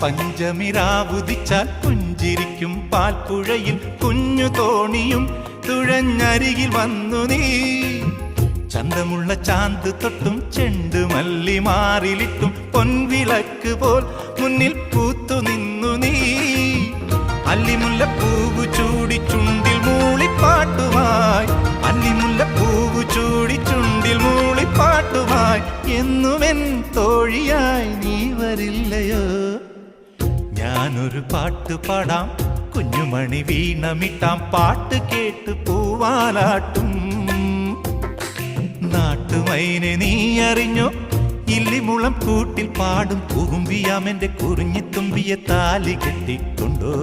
പഞ്ചമിരാവുദിച്ചാൽ പുഞ്ചിരിക്കും പാൽപ്പുഴയിൽ കുഞ്ഞു തോണിയും തുഴഞ്ഞരികിൽ വന്നു നീ. ചന്തമുള്ള ചാന്ത് തൊട്ടും ചെണ്ടുമല്ലി മാറിലിട്ടും പൊൻവിളക്ക് പോൽ മുന്നിൽ പൂത്തു നിന്നു നീ. അല്ലിമുല്ലപ്പൂവ് ചൂടി ചുണ്ടിൽ മൂളിപ്പാട്ടുമായി, അല്ലിമുല്ലപ്പൂവ് ചൂടി ചുണ്ടിൽ മൂളിപ്പാട്ടുമായി എന്നുമെൻ തോഴിയായി നീ വരില്ലയോ? ഞാനൊരു പാട്ട് പാടാം, കുഞ്ഞുമണി വീണമിട്ടാം, പാട്ട് കേട്ട് പൂവാലാട്ടും. നാട്ടുമൈനെ നീ അറിഞ്ഞോ? ഇല്ലിമുളം കൂട്ടിൽ പാടും കുറുമ്പിയാമെന്റെ കുറിഞ്ഞിത്തുമ്പിയെ താലി കെട്ടിക്കൊണ്ടോ?